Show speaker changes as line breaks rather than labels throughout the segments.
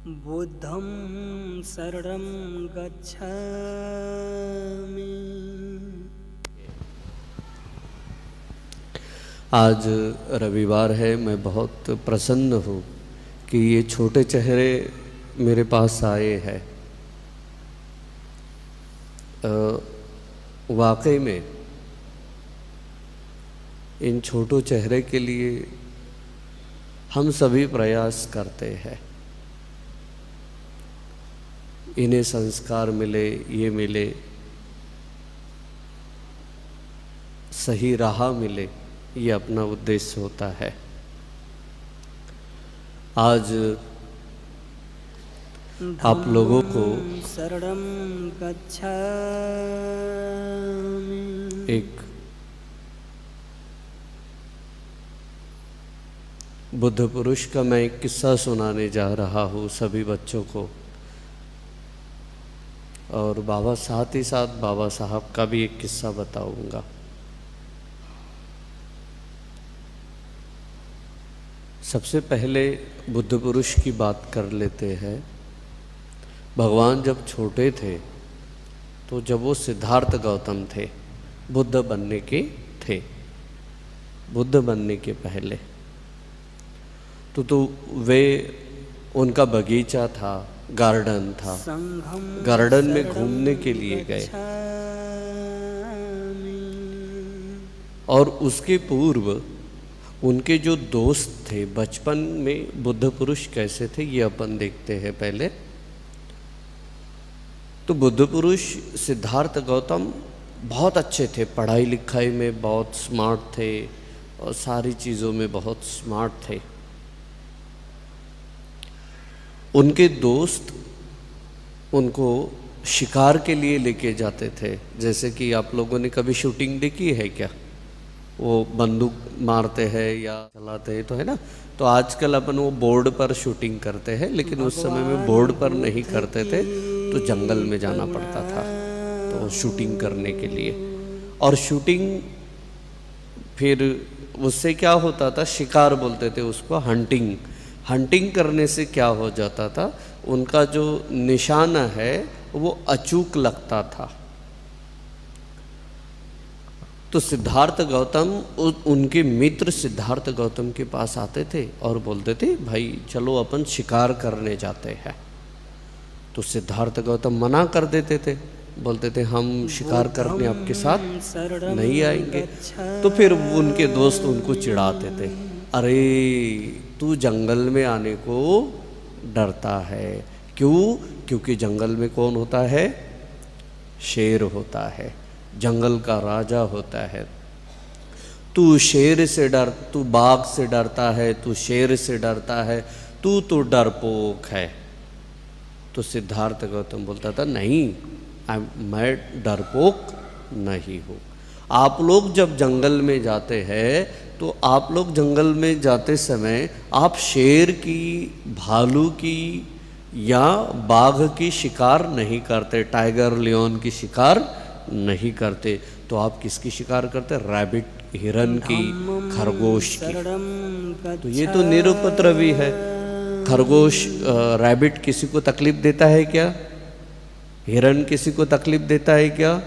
बुद्धं शरणं गच्छामि।
आज रविवार है। मैं बहुत प्रसन्न हूँ कि ये छोटे चेहरे मेरे पास आए हैं। वाकई में इन छोटों चेहरे के लिए हम सभी प्रयास करते हैं। इन्हें संस्कार मिले, ये मिले, सही राह मिले, ये अपना उद्देश्य होता है। आज आप लोगों को
शरणं गच्छामि।
एक बुद्ध पुरुष का मैं एक किस्सा सुनाने जा रहा हूँ सभी बच्चों को, और साथ ही साथ बाबा साहब का भी एक किस्सा बताऊंगा। सबसे पहले बुद्ध पुरुष की बात कर लेते हैं। भगवान जब छोटे थे तो जब वो सिद्धार्थ गौतम थे, बुद्ध बनने के थे, बुद्ध बनने के पहले तो वे, उनका बगीचा था, गार्डन था, गार्डन में घूमने के लिए गए। और उसके पूर्व उनके जो दोस्त थे बचपन में, बुद्ध पुरुष कैसे थे ये अपन देखते हैं पहले। तो बुद्ध पुरुष सिद्धार्थ गौतम बहुत अच्छे थे, पढ़ाई लिखाई में बहुत स्मार्ट थे और सारी चीज़ों में बहुत स्मार्ट थे। उनके दोस्त उनको शिकार के लिए लेके जाते थे। जैसे कि आप लोगों ने कभी शूटिंग देखी है क्या? वो बंदूक मारते हैं या चलाते हैं, तो है ना। तो आजकल अपन वो बोर्ड पर शूटिंग करते हैं, लेकिन उस समय में बोर्ड पर नहीं करते थे, तो जंगल में जाना पड़ता था तो शूटिंग करने के लिए। और शूटिंग फिर उससे क्या होता था, शिकार बोलते थे उसको, हंटिंग। हंटिंग करने से क्या हो जाता था, उनका जो निशाना है वो अचूक लगता था। तो सिद्धार्थ गौतम, उनके मित्र सिद्धार्थ गौतम के पास आते थे और बोलते थे भाई चलो अपन शिकार करने जाते हैं। तो सिद्धार्थ गौतम मना कर देते थे, बोलते थे हम शिकार करने आपके साथ नहीं आएंगे। तो फिर उनके दोस्त उनको चिढ़ाते थे, अरे तू जंगल में आने को डरता है, क्यों? क्योंकि जंगल में कौन होता है? शेर होता है, जंगल का राजा होता है। तू शेर से तू बाघ से डरता है, तू शेर से डरता है, तू तो डरपोक है। तो सिद्धार्थ गौतम बोलता था नहीं, मैं डरपोक नहीं हूँ। आप लोग जब जंगल में जाते हैं तो आप लोग जंगल में जाते समय आप शेर की, भालू की या बाघ की शिकार नहीं करते, टाइगर लियोन की शिकार नहीं करते। तो आप किसकी शिकार करते? रैबिट, हिरन की, खरगोश की। तो ये तो निरुपद्रवी है। खरगोश, रैबिट किसी को तकलीफ देता है क्या? हिरन किसी को तकलीफ देता है क्या?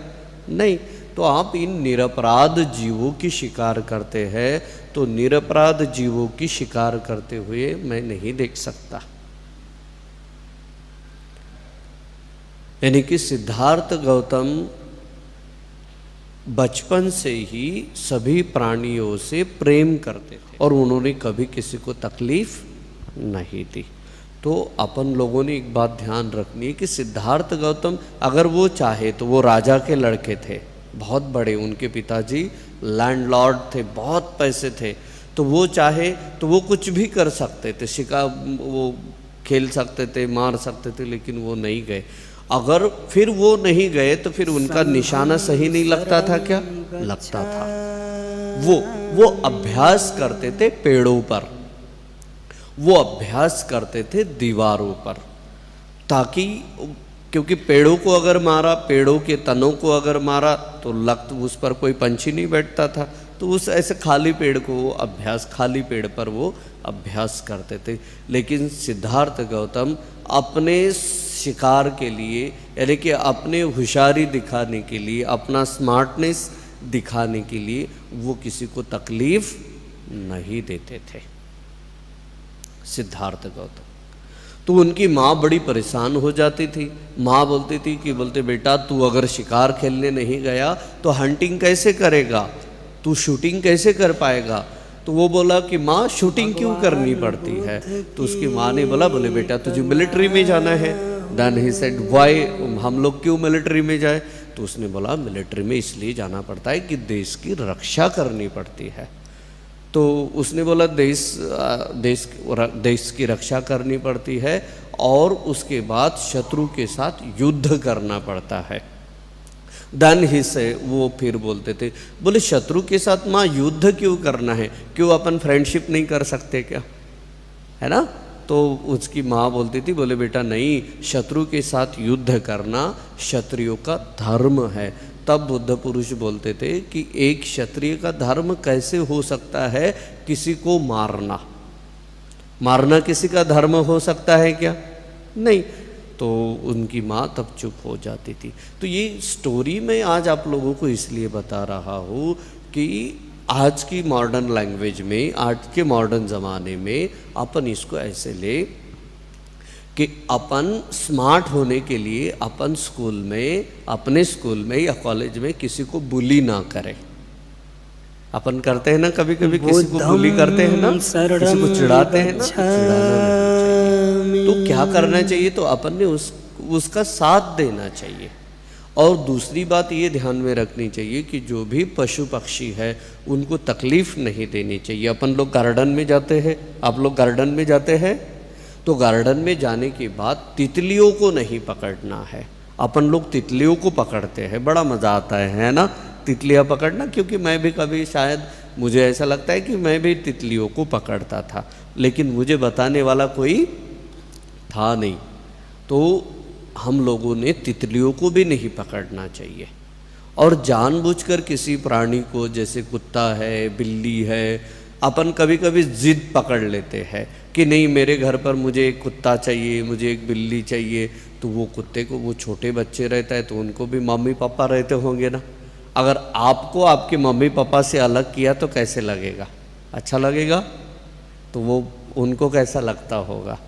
नहीं। तो आप इन निरपराध जीवों की शिकार करते हैं, तो निरपराध जीवों की शिकार करते हुए मैं नहीं देख सकता। यानी कि सिद्धार्थ गौतम बचपन से ही सभी प्राणियों से प्रेम करते थे और उन्होंने कभी किसी को तकलीफ नहीं दी। तो अपन लोगों ने एक बात ध्यान रखनी है कि सिद्धार्थ गौतम अगर वो चाहे तो, वो राजा के लड़के थे, बहुत बड़े, उनके पिताजी लैंडलॉर्ड थे, बहुत पैसे थे, तो वो चाहे तो वो कुछ भी कर सकते थे, शिकार वो खेल सकते थे, मार सकते थे, लेकिन वो नहीं गए। अगर फिर वो नहीं गए तो फिर उनका निशाना सही नहीं लगता था क्या? लगता था। वो अभ्यास करते थे पेड़ों पर, वो अभ्यास करते थे दीवारों पर, ताकि, क्योंकि पेड़ों को अगर मारा, पेड़ों के तनों को अगर मारा तो उस पर कोई पंछी नहीं बैठता था, तो उस ऐसे खाली पेड़ को वो अभ्यास, खाली पेड़ पर वो अभ्यास करते थे। लेकिन सिद्धार्थ गौतम अपने शिकार के लिए, यानी कि अपने होशियारी दिखाने के लिए, अपना स्मार्टनेस दिखाने के लिए वो किसी को तकलीफ नहीं देते थे, सिद्धार्थ गौतम। तो उनकी माँ बड़ी परेशान हो जाती थी। माँ बोलती थी कि बेटा तू अगर शिकार खेलने नहीं गया तो हंटिंग कैसे करेगा, तू शूटिंग कैसे कर पाएगा। तो वो बोला कि माँ शूटिंग क्यों करनी पड़ती है। तो उसकी माँ ने बोले बेटा तुझे मिलिट्री में जाना है। देन ही सेड व्हाई, हम लोग क्यों मिलिट्री में जाए। तो उसने बोला मिलिट्री में इसलिए जाना पड़ता है कि देश की रक्षा करनी पड़ती है। तो उसने बोला देश की रक्षा करनी पड़ती है और उसके बाद शत्रु के साथ युद्ध करना पड़ता है। देन ही से वो फिर बोलते थे, बोले शत्रु के साथ माँ युद्ध क्यों करना है, क्यों अपन फ्रेंडशिप नहीं कर सकते क्या, है ना। तो उसकी माँ बोलती थी, बोले बेटा नहीं, शत्रु के साथ युद्ध करना क्षत्रियों का धर्म है। तब बुद्ध पुरुष बोलते थे कि एक क्षत्रिय का धर्म कैसे हो सकता है किसी को मारना, मारना किसी का धर्म हो सकता है क्या, नहीं। तो उनकी माँ तब चुप हो जाती थी। तो ये स्टोरी मैं आज आप लोगों को इसलिए बता रहा हूँ कि आज की मॉडर्न लैंग्वेज में, आज के मॉडर्न ज़माने में अपन इसको ऐसे ले कि अपन स्मार्ट होने के लिए अपन स्कूल में, अपने स्कूल में या कॉलेज में किसी को बुली ना करें। अपन करते हैं ना कभी कभी, किसी को बुली करते हैं ना, किसी को चिढ़ाते हैं ना, चिढ़ाना नहीं चाहिए। तो क्या करना चाहिए, तो अपन ने उसका साथ देना चाहिए। और दूसरी बात ये ध्यान में रखनी चाहिए कि जो भी पशु पक्षी है उनको तकलीफ़ नहीं देनी चाहिए। अपन लोग गार्डन में जाते हैं, आप लोग गार्डन में जाते हैं, तो गार्डन में जाने के बाद तितलियों को नहीं पकड़ना है। अपन लोग तितलियों को पकड़ते हैं, बड़ा मज़ा आता है ना तितलियाँ पकड़ना। क्योंकि मैं भी कभी, शायद मुझे ऐसा लगता है कि मैं भी तितलियों को पकड़ता था, लेकिन मुझे बताने वाला कोई था नहीं। तो हम लोगों ने तितलियों को भी नहीं पकड़ना चाहिए। और जानबूझकर किसी प्राणी को, जैसे कुत्ता है, बिल्ली है, अपन कभी कभी ज़िद पकड़ लेते हैं कि नहीं मेरे घर पर मुझे एक कुत्ता चाहिए, मुझे एक बिल्ली चाहिए। तो वो कुत्ते को, वो छोटे बच्चे रहता है तो उनको भी मम्मी पापा रहते होंगे ना। अगर आपको आपके मम्मी पापा से अलग किया तो कैसे लगेगा, अच्छा लगेगा। तो वो उनको कैसा लगता होगा।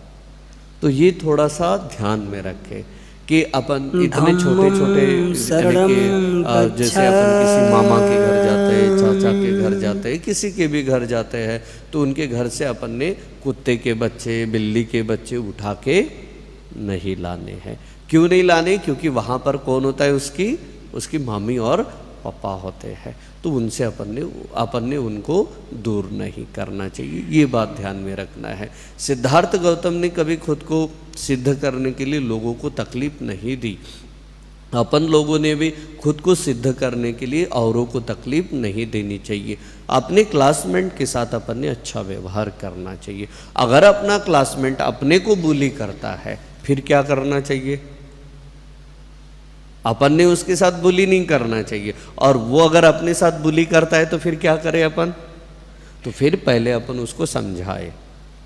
तो ये थोड़ा सा ध्यान में रखें कि अपन इतने छोटे छोटे, जैसे अपन किसी मामा के घर जाते हैं, चाचा के घर जाते हैं, किसी के भी घर जाते हैं, तो उनके घर से अपन ने कुत्ते के बच्चे, बिल्ली के बच्चे उठा के नहीं लाने हैं। क्यों नहीं लाने, क्योंकि वहाँ पर कौन होता है, उसकी मामी और पापा होते हैं। तो उनसे अपन ने उनको दूर नहीं करना चाहिए, ये बात ध्यान में रखना है। सिद्धार्थ गौतम ने कभी खुद को सिद्ध करने के लिए लोगों को तकलीफ नहीं दी। अपन लोगों ने भी खुद को सिद्ध करने के लिए औरों को तकलीफ नहीं देनी चाहिए। अपने क्लासमेट के साथ अपन ने अच्छा व्यवहार करना चाहिए। अगर अपना क्लासमेट अपने को बुली करता है फिर क्या करना चाहिए, अपन ने उसके साथ बुली नहीं करना चाहिए। और वो अगर अपने साथ बुली करता है तो फिर क्या करें अपन, तो फिर पहले अपन उसको समझाए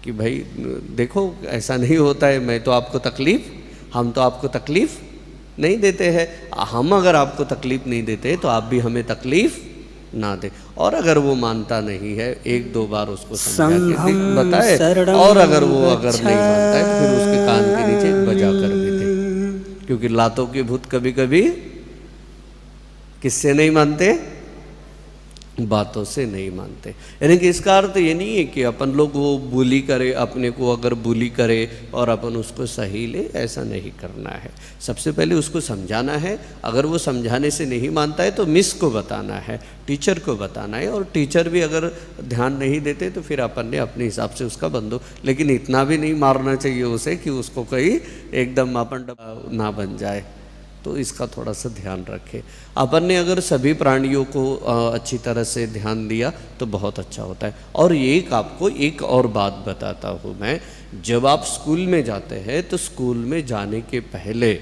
कि भाई देखो ऐसा नहीं होता है, मैं तो आपको तकलीफ़, हम तो आपको तकलीफ़ नहीं देते हैं। हम अगर आपको तकलीफ़ नहीं देते तो आप भी हमें तकलीफ़ ना दे। और अगर वो मानता नहीं है, एक दो बार उसको समझा के बताए, और अगर नहीं मानता है तो फिर उसके कान के नीचे बजा कर भी दे। क्योंकि लातों के भूत कभी कभी किससे नहीं मानते, बातों से नहीं मानते। यानी कि इसका अर्थ ये नहीं है कि अपन लोग वो बुली करे, अपने को अगर बुली करे और अपन उसको सही ले, ऐसा नहीं करना है। सबसे पहले उसको समझाना है। अगर वो समझाने से नहीं मानता है तो मिस को बताना है, टीचर को बताना है। और टीचर भी अगर ध्यान नहीं देते तो फिर अपन ने अपने हिसाब से उसका बंदोबस्त, लेकिन इतना भी नहीं मारना चाहिए उसे कि उसको कहीं एकदम अपन ना बन जाए। तो इसका थोड़ा सा ध्यान रखें। अपन ने अगर सभी प्राणियों को अच्छी तरह से ध्यान दिया तो बहुत अच्छा होता है। और आपको एक और बात बताता हूँ मैं, जब आप स्कूल में जाते हैं तो स्कूल में जाने के पहले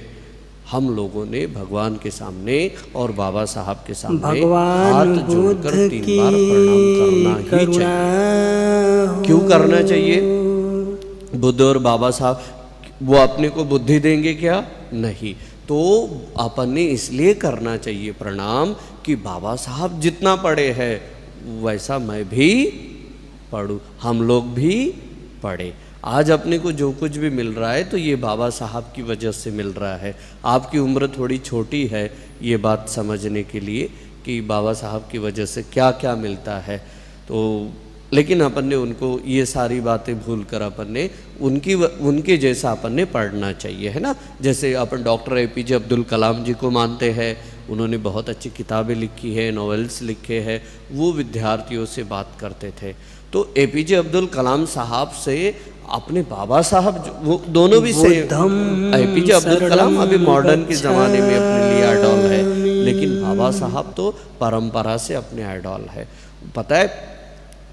हम लोगों ने भगवान के सामने और बाबा साहब के सामने
भगवान
हाथ
बुद्ध
जोड़कर 3
की
बार प्रणाम करना ही
करुणा
चाहिए। क्यों करना चाहिए? बुद्ध और बाबा साहब वो अपने को बुद्धि देंगे क्या? नहीं। तो अपन ने इसलिए करना चाहिए प्रणाम कि बाबा साहब जितना पढ़े हैं वैसा मैं भी पढ़ूँ, हम लोग भी पढ़े। आज अपने को जो कुछ भी मिल रहा है तो ये बाबा साहब की वजह से मिल रहा है। आपकी उम्र थोड़ी छोटी है ये बात समझने के लिए कि बाबा साहब की वजह से क्या क्या मिलता है, तो लेकिन अपन ने उनको ये सारी बातें भूल कर अपन ने उनके जैसा अपन ने पढ़ना चाहिए, है ना। जैसे अपन डॉक्टर APJ अब्दुल कलाम जी को मानते हैं, उन्होंने बहुत अच्छी किताबें लिखी है, नॉवेल्स लिखे हैं, वो विद्यार्थियों से बात करते थे। तो APJ अब्दुल कलाम साहब से अपने बाबा साहब वो दोनों भी से APJ अब्दुल कलाम अभी मॉडर्न के ज़माने में अपने लिए आइडॉल है, लेकिन बाबा साहब तो परंपरा से अपने आइडॉल है। पता है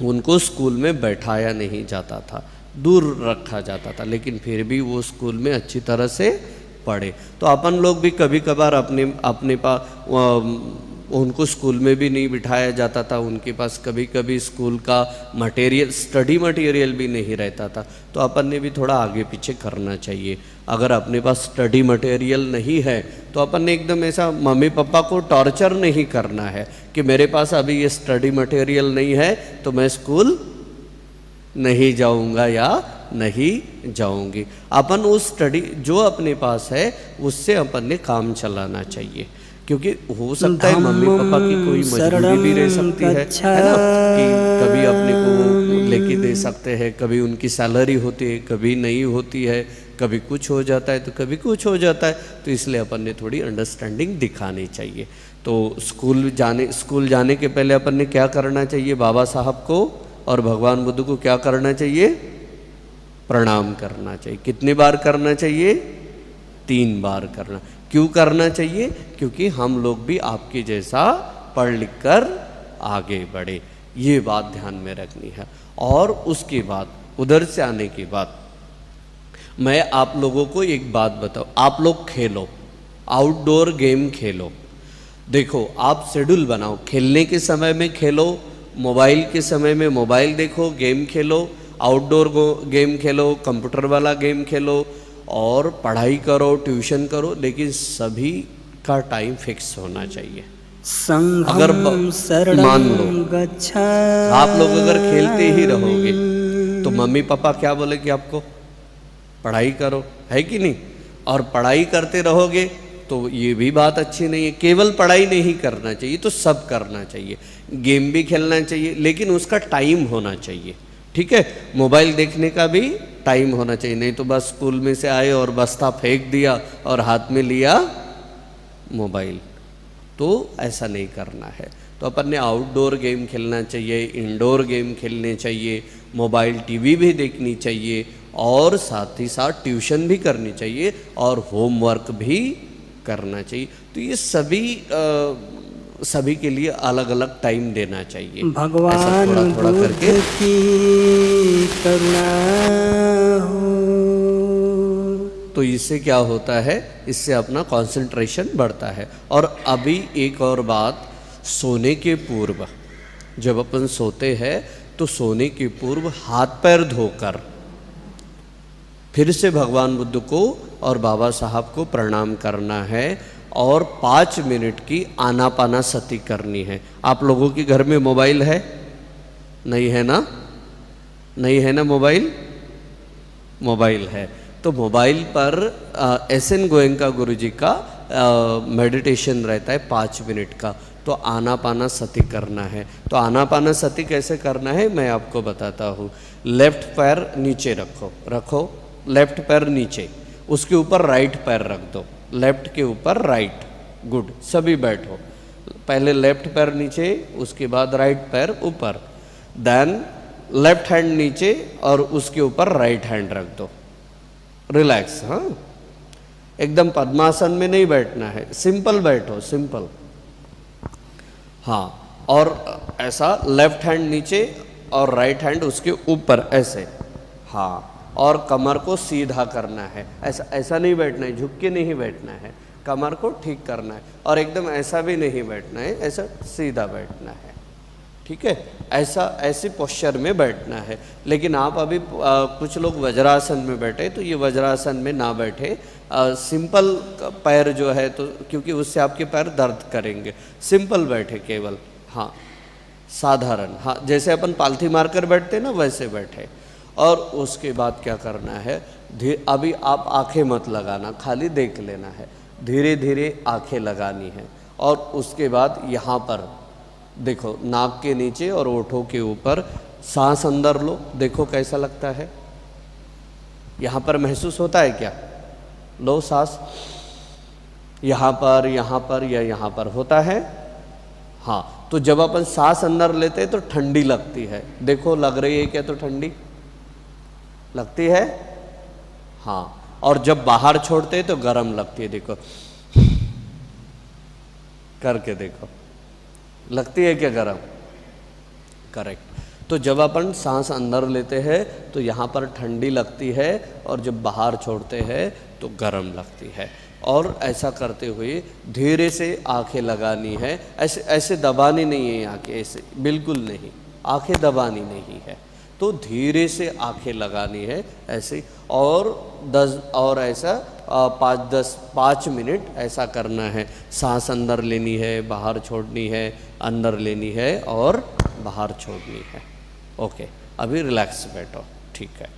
उनको स्कूल में बैठाया नहीं जाता था, दूर रखा जाता था, लेकिन फिर भी वो स्कूल में अच्छी तरह से पढ़े। तो अपन लोग भी कभी कभार अपने पास उनको स्कूल में भी नहीं बिठाया जाता था, उनके पास कभी कभी स्कूल का मटेरियल स्टडी मटेरियल भी नहीं रहता था, तो अपन ने भी थोड़ा आगे पीछे करना चाहिए। अगर अपने पास स्टडी मटेरियल नहीं है तो अपन ने एकदम ऐसा मम्मी पापा को टॉर्चर नहीं करना है कि मेरे पास अभी ये स्टडी मटेरियल नहीं है तो मैं स्कूल नहीं जाऊंगा या नहीं जाऊंगी। अपन उस स्टडी जो अपने पास है उससे अपन ने काम चलाना चाहिए, क्योंकि हो सकता है मम्मी पापा की कोई मजबूरी भी रह सकती है ना, कि कभी अपने को लेके दे सकते हैं, कभी उनकी सैलरी होती है, कभी नहीं होती है, कभी कुछ हो जाता है तो कभी कुछ हो जाता है, तो इसलिए अपन ने थोड़ी अंडरस्टैंडिंग दिखानी चाहिए। तो स्कूल जाने के पहले अपन ने क्या करना चाहिए? बाबा साहब को और भगवान बुद्ध को क्या करना चाहिए? प्रणाम करना चाहिए। कितनी बार करना चाहिए? 3 बार करना। क्यों करना चाहिए? क्योंकि हम लोग भी आपके जैसा पढ़ लिख कर आगे बढ़े, ये बात ध्यान में रखनी है। और उसके बाद उधर से आने के बाद मैं आप लोगों को एक बात बताऊं, आप लोग खेलो, आउटडोर गेम खेलो। देखो आप शेड्यूल बनाओ, खेलने के समय में खेलो, मोबाइल के समय में मोबाइल देखो, गेम खेलो, आउटडोर गेम खेलो, कंप्यूटर वाला गेम खेलो और पढ़ाई करो, ट्यूशन करो, लेकिन सभी का टाइम फिक्स होना चाहिए। अगर मान लो आप लोग अगर खेलते ही रहोगे तो मम्मी पापा क्या बोलेंगे आपको? पढ़ाई करो, है कि नहीं? और पढ़ाई करते रहोगे तो ये भी बात अच्छी नहीं है। केवल पढ़ाई नहीं करना चाहिए, तो सब करना चाहिए, गेम भी खेलना चाहिए, लेकिन उसका टाइम होना चाहिए, ठीक है। मोबाइल देखने का भी टाइम होना चाहिए, नहीं तो बस स्कूल में से आए और बस्ता फेंक दिया और हाथ में लिया मोबाइल, तो ऐसा नहीं करना है। तो अपन ने आउटडोर गेम खेलना चाहिए, इंडोर गेम खेलने चाहिए, मोबाइल टीवी भी देखनी चाहिए और साथ ही साथ ट्यूशन भी करनी चाहिए और होमवर्क भी करना चाहिए। तो ये सभी के लिए अलग अलग टाइम देना चाहिए,
भगवान
थोड़ा थोड़ा करके
की करुणा हो।
तो इससे क्या होता है? इससे अपना कंसंट्रेशन बढ़ता है। और अभी एक और बात, सोने के पूर्व जब अपन सोते हैं तो सोने के पूर्व हाथ पैर धोकर फिर से भगवान बुद्ध को और बाबा साहब को प्रणाम करना है और 5 मिनट की आनापानासति करनी है। आप लोगों के घर में मोबाइल है? नहीं है ना? नहीं है ना मोबाइल? मोबाइल है तो मोबाइल पर SN गोयंका गुरुजी का मेडिटेशन रहता है 5 मिनट का, तो आनापानासति करना है। तो आनापानासति कैसे करना है मैं आपको बताता हूँ। लेफ्ट पैर नीचे रखो, लेफ्ट पैर नीचे, उसके ऊपर राइट पैर रख दो, लेफ्ट के ऊपर राइट, गुड, सभी बैठो। पहले लेफ्ट पैर नीचे, उसके बाद राइट पैर ऊपर, देन लेफ्ट हैंड नीचे और उसके ऊपर राइट हैंड रख दो। रिलैक्स, हाँ, एकदम पद्मासन में नहीं बैठना है, सिंपल बैठो, सिंपल, हाँ। और ऐसा लेफ्ट हैंड नीचे और राइट हैंड उसके ऊपर, ऐसे, हाँ। और कमर को सीधा करना है, ऐसा नहीं बैठना है, झुक के नहीं बैठना है, कमर को ठीक करना है और एकदम ऐसा भी नहीं बैठना है, ऐसा सीधा बैठना है, ठीक है। ऐसा ऐसे पोस्चर में बैठना है। लेकिन आप अभी कुछ लोग वज्रासन में बैठे, तो ये वज्रासन में ना बैठे, सिंपल पैर जो है, तो क्योंकि उससे आपके पैर दर्द करेंगे, सिंपल बैठे केवल, हाँ साधारण, हाँ जैसे अपन पालथी मारकर बैठते ना वैसे बैठे। और उसके बाद क्या करना है, अभी आप आंखें मत लगाना, खाली देख लेना है, धीरे धीरे आंखें लगानी है। और उसके बाद यहाँ पर देखो, नाक के नीचे और ओठों के ऊपर सांस अंदर लो, देखो कैसा लगता है, यहाँ पर महसूस होता है क्या? लो सांस, यहाँ पर या यहाँ पर होता है, हाँ। तो जब अपन सांस अंदर लेते हैं तो ठंडी लगती है, देखो लग रही है क्या? तो ठंडी लगती है, हाँ। और जब बाहर छोड़ते हैं तो गर्म लगती है, देखो करके देखो, लगती है क्या गर्म? करेक्ट। तो जब अपन सांस अंदर लेते हैं तो यहाँ पर ठंडी लगती है और जब बाहर छोड़ते हैं तो गर्म लगती है। और ऐसा करते हुए धीरे से आंखें लगानी है, ऐसे ऐसे दबानी नहीं है आंखें, ऐसे बिल्कुल नहीं, आंखें दबानी नहीं है, तो धीरे से आंखें लगानी है ऐसे। और 10 और ऐसा 5 मिनट ऐसा करना है। सांस अंदर लेनी है, बाहर छोड़नी है, अंदर लेनी है और बाहर छोड़नी है। ओके, अभी रिलैक्स बैठो, ठीक है।